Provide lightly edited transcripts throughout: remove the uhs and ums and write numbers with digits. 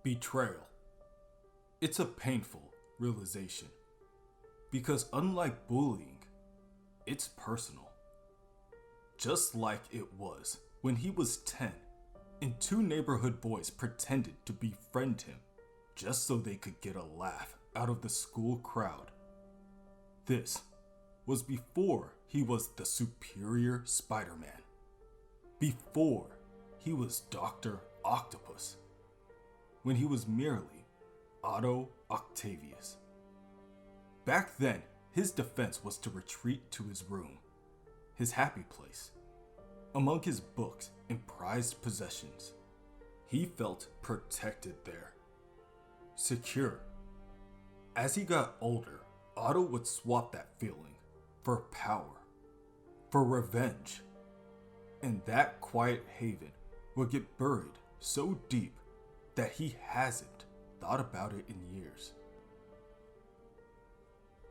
Betrayal. It's a painful realization because unlike bullying, it's personal. Just like it was when he was 10 and two neighborhood boys pretended to befriend him just so they could get a laugh out of the school crowd. This was before he was the superior Spider-Man. Before he was Dr. Octopus. When he was merely Otto Octavius. Back then, his defense was to retreat to his room, his happy place. Among his books and prized possessions, he felt protected there, secure. As he got older, Otto would swap that feeling for power, for revenge, and that quiet haven would get buried so deep that he hasn't thought about it in years.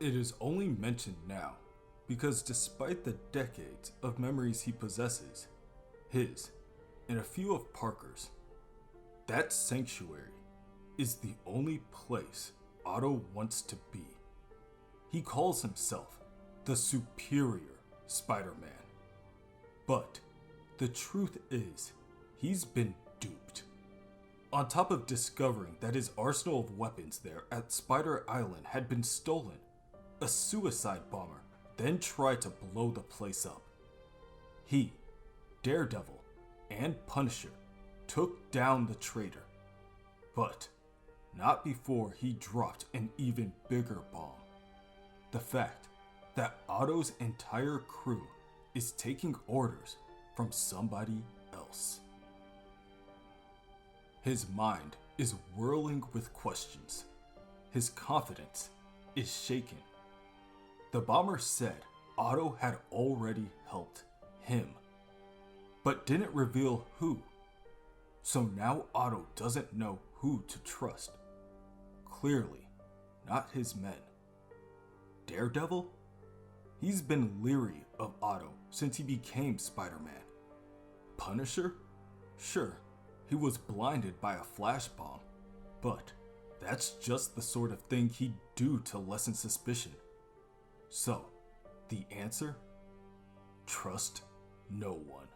It is only mentioned now because despite the decades of memories he possesses, his and a few of Parker's, that sanctuary is the only place Otto wants to be. He calls himself the superior Spider-Man. But the truth is, he's been duped. On top of discovering that his arsenal of weapons there at Spider Island had been stolen, a suicide bomber then tried to blow the place up. He, Daredevil, and Punisher took down the traitor, but not before he dropped an even bigger bomb. The fact that Otto's entire crew is taking orders from somebody else. His mind is whirling with questions. His confidence is shaken. The bomber said Otto had already helped him, but didn't reveal who. So now Otto doesn't know who to trust. Clearly, not his men. Daredevil? He's been leery of Otto since he became Spider-Man. Punisher? Sure, he was blinded by a flash bomb, but that's just the sort of thing he'd do to lessen suspicion. So, the answer? Trust no one.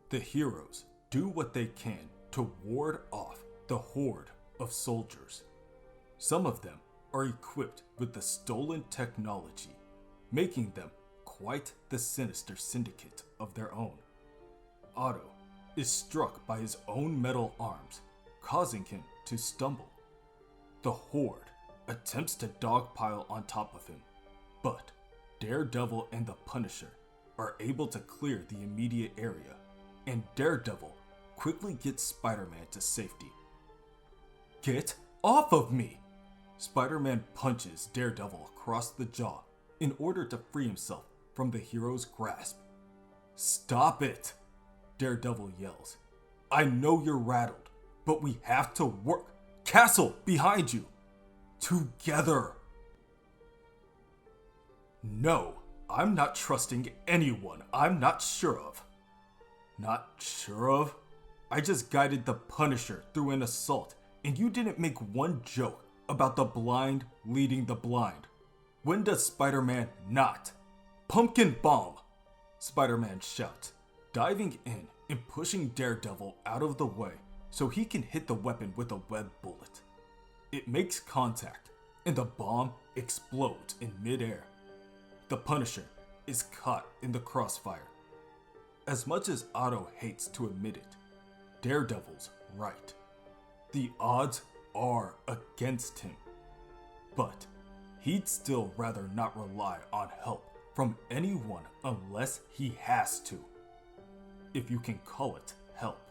The heroes do what they can to ward off the horde of soldiers. Some of them are equipped with the stolen technology, making them quite the sinister syndicate of their own. Otto is struck by his own metal arms, causing him to stumble. The horde attempts to dogpile on top of him, but Daredevil and the Punisher are able to clear the immediate area, and Daredevil quickly gets Spider-Man to safety. Get off of me! Spider-Man punches Daredevil across the jaw in order to free himself from the hero's grasp. Stop it! Daredevil yells. I know you're rattled, but we have to work. Castle behind you! Together! No, I'm not trusting anyone I'm not sure of. Not sure of? I just guided the Punisher through an assault, and you didn't make one joke about the blind leading the blind. When does Spider-Man not? Pumpkin bomb! Spider-Man shouts, diving in and pushing Daredevil out of the way so he can hit the weapon with a web bullet. It makes contact, and the bomb explodes in midair. The Punisher is caught in the crossfire. As much as Otto hates to admit it, Daredevil's right. The odds are against him. But he'd still rather not rely on help from anyone unless he has to. If you can call it help.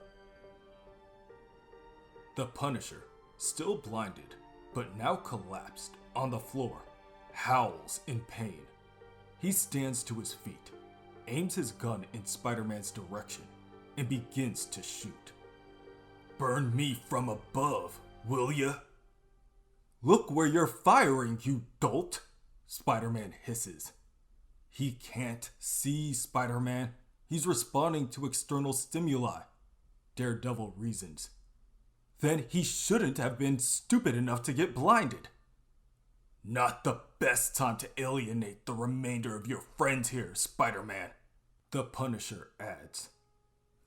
The Punisher, still blinded, but now collapsed on the floor, howls in pain. He stands to his feet, aims his gun in Spider-Man's direction, and begins to shoot. Burn me from above, will ya? Look where you're firing, you dolt! Spider-Man hisses. He can't see Spider-Man. He's responding to external stimuli. Daredevil reasons. then he shouldn't have been stupid enough to get blinded. Not the best time to alienate the remainder of your friends here, Spider-Man, the Punisher adds.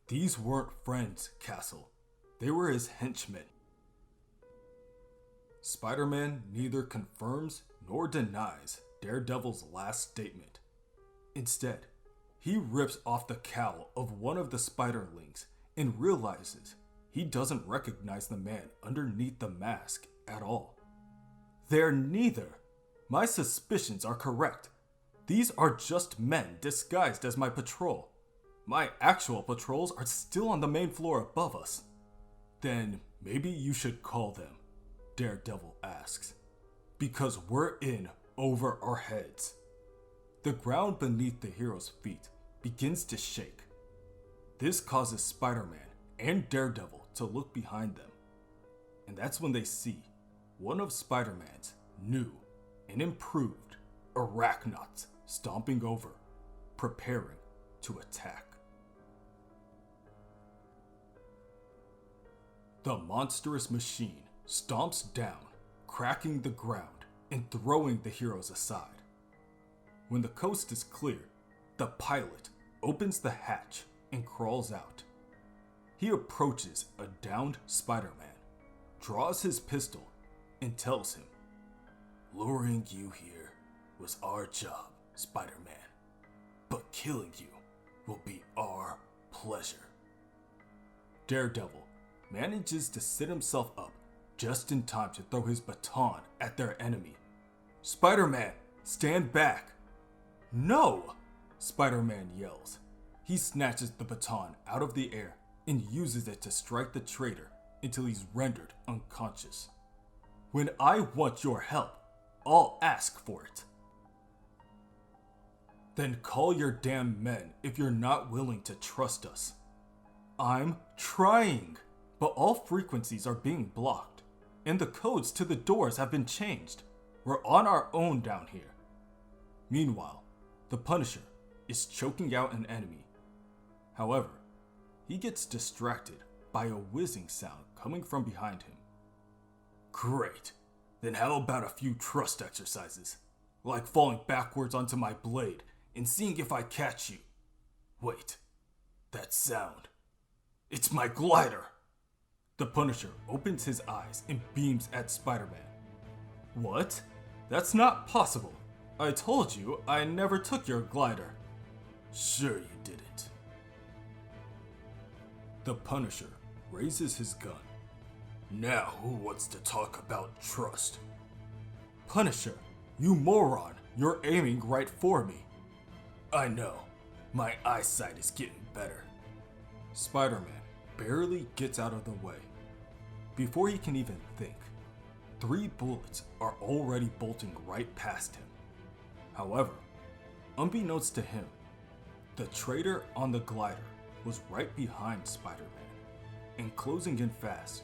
These weren't friends, Castle. They were his henchmen. Spider-Man neither confirms nor denies Daredevil's last statement. Instead, he rips off the cowl of one of the Spiderlings and realizes he doesn't recognize the man underneath the mask at all. They're neither. My suspicions are correct. These are just men disguised as my patrol. My actual patrols are still on the main floor above us. Then maybe you should call them, Daredevil asks. Because we're in over our heads. The ground beneath the hero's feet begins to shake. This causes Spider-Man and Daredevil to look behind them. And that's when they see one of Spider-Man's new and improved arachnauts stomping over, preparing to attack. The monstrous machine stomps down, cracking the ground and throwing the heroes aside. When the coast is clear, the pilot opens the hatch and crawls out. He approaches a downed Spider-Man, draws his pistol, and tells him, "Luring you here was our job, Spider-Man, but killing you will be our pleasure." Daredevil manages to sit himself up just in time to throw his baton at their enemy. "Spider-Man, stand back!" "No!" Spider-Man yells. He snatches the baton out of the air and uses it to strike the traitor until he's rendered unconscious. "When I want your help, I'll ask for it." "Then call your damn men if you're not willing to trust us." "I'm trying, but all frequencies are being blocked, and the codes to the doors have been changed. We're on our own down here." Meanwhile, the Punisher is choking out an enemy. However, he gets distracted by a whizzing sound coming from behind him. "Great. Then how about a few trust exercises? Like falling backwards onto my blade and seeing if I catch you. Wait, that sound. It's my glider!" The Punisher opens his eyes and beams at Spider-Man. "What? That's not possible. I told you I never took your glider." "Sure you didn't." The Punisher raises his gun. "Now who wants to talk about trust?" "Punisher, you moron, you're aiming right for me." "I know. My eyesight is getting better." Spider-Man barely gets out of the way. Before he can even think, 3 bullets are already bolting right past him. However, unbeknownst to him, the traitor on the glider was right behind Spider-Man and closing in fast.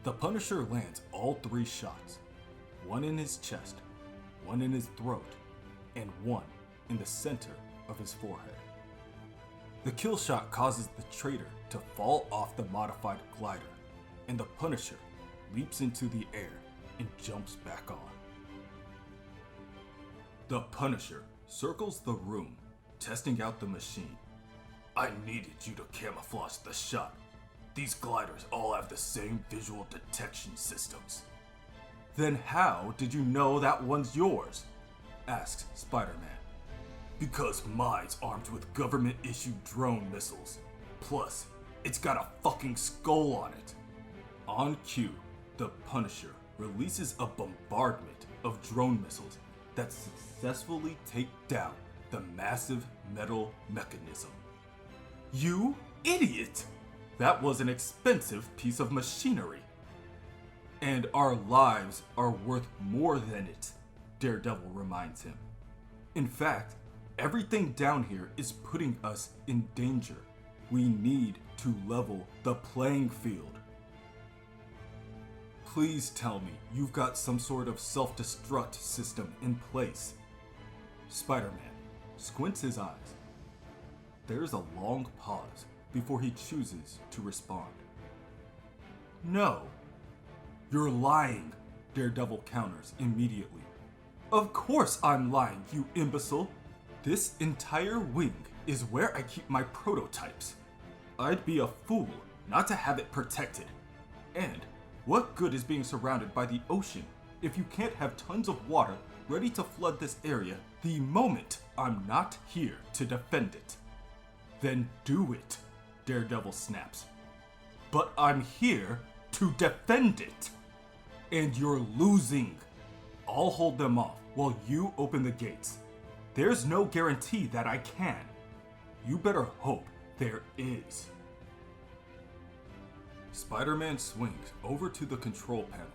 The Punisher lands all 3 shots, one in his chest, one in his throat, and one in the center of his forehead. The kill shot causes the traitor to fall off the modified glider, and the Punisher leaps into the air and jumps back on. The Punisher circles the room, testing out the machine. "I needed you to camouflage the shot. These gliders all have the same visual detection systems." "Then how did you know that one's yours?" asks Spider-Man. "Because mine's armed with government-issued drone missiles. Plus, it's got a fucking skull on it." On cue, the Punisher releases a bombardment of drone missiles that successfully take down the massive metal mechanism. "You idiot! That was an expensive piece of machinery." "And our lives are worth more than it," Daredevil reminds him. "In fact, everything down here is putting us in danger. We need to level the playing field." "Please tell me you've got some sort of self-destruct system in place." Spider-Man squints his eyes. There's a long pause before he chooses to respond. No. You're lying, Daredevil counters immediately. Of course I'm lying, you imbecile. This entire wing is where I keep my prototypes. I'd be a fool not to have it protected. And what good is being surrounded by the ocean if you can't have tons of water ready to flood this area the moment I'm not here to defend it? Then do it, Daredevil snaps. But I'm here to defend it. And you're losing. I'll hold them off while you open the gates. There's no guarantee that I can. You better hope there is. Spider-Man swings over to the control panel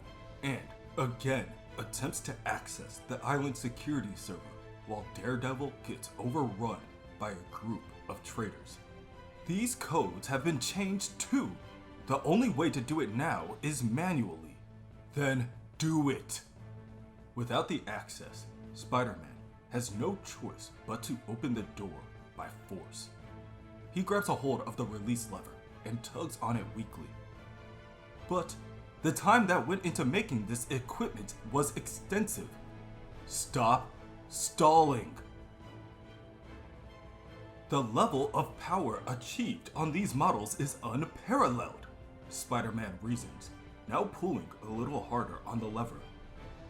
and, again, attempts to access the island security server while Daredevil gets overrun by a group of traitors. These codes have been changed too. The only way to do it now is manually. Then do it. Without the access, Spider-Man has no choice but to open the door by force. He grabs a hold of the release lever and tugs on it weakly. But the time that went into making this equipment was extensive. Stop stalling. The level of power achieved on these models is unparalleled, Spider-Man reasons, now pulling a little harder on the lever.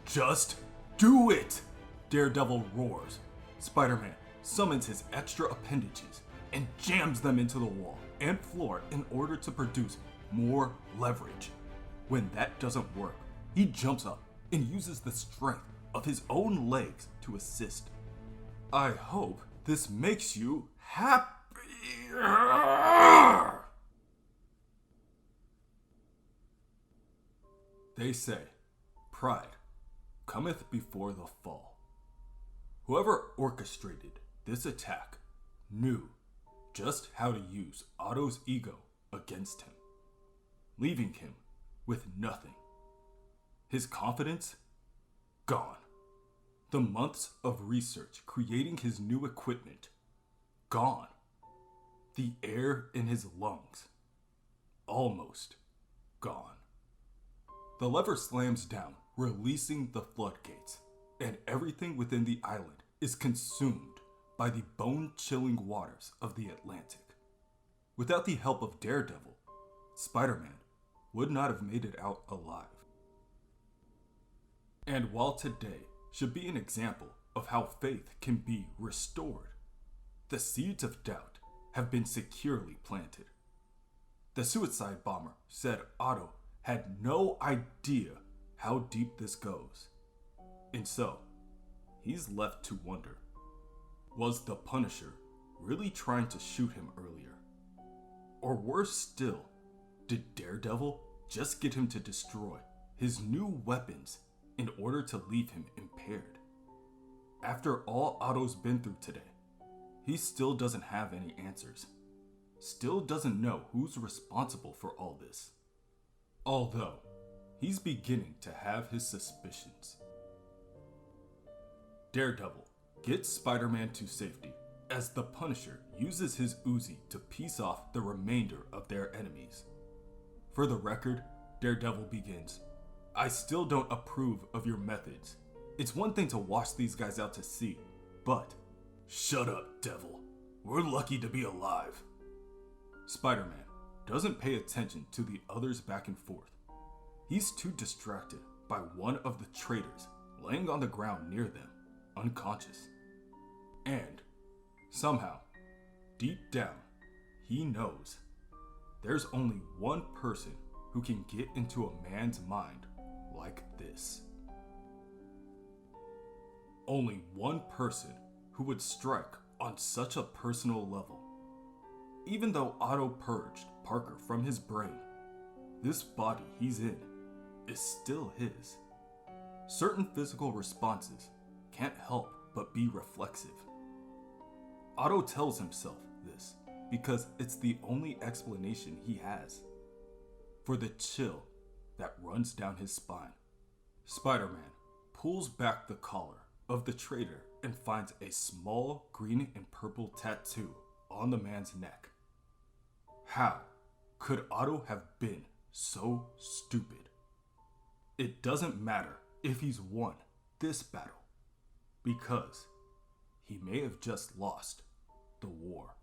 Just do it! Daredevil roars. Spider-Man summons his extra appendages and jams them into the wall and floor in order to produce more leverage. When that doesn't work, he jumps up and uses the strength of his own legs to assist. I hope this makes you happy. They say, pride cometh before the fall. Whoever orchestrated this attack knew just how to use Otto's ego against him, leaving him with nothing. His confidence, gone. The months of research creating his new equipment, gone. The air in his lungs, almost gone. The lever slams down, releasing the floodgates, and everything within the island is consumed by the bone-chilling waters of the Atlantic. Without the help of Daredevil, Spider-Man would not have made it out alive. And while today should be an example of how faith can be restored, the seeds of doubt have been securely planted. The suicide bomber said Otto had no idea how deep this goes. And so, he's left to wonder, was the Punisher really trying to shoot him earlier? Or worse still, did Daredevil just get him to destroy his new weapons in order to leave him impaired? After all Otto's been through today, he still doesn't have any answers. Still doesn't know who's responsible for all this. Although, he's beginning to have his suspicions. Daredevil gets Spider-Man to safety as the Punisher uses his Uzi to piece off the remainder of their enemies. For the record, Daredevil begins, I still don't approve of your methods. It's one thing to wash these guys out to sea, but shut up, Devil. We're lucky to be alive. Spider-Man doesn't pay attention to the others back and forth. He's too distracted by one of the traitors laying on the ground near them, unconscious. And somehow, deep down, he knows there's only one person who can get into a man's mind like this. Only one person who would strike on such a personal level. Even though Otto purged Parker from his brain, this body he's in is still his. Certain physical responses can't help but be reflexive. Otto tells himself this because it's the only explanation he has for the chill that runs down his spine. Spider-Man pulls back the collar of the traitor and finds a small green and purple tattoo on the man's neck. How could Otto have been so stupid. It doesn't matter if he's won this battle, because he may have just lost the war.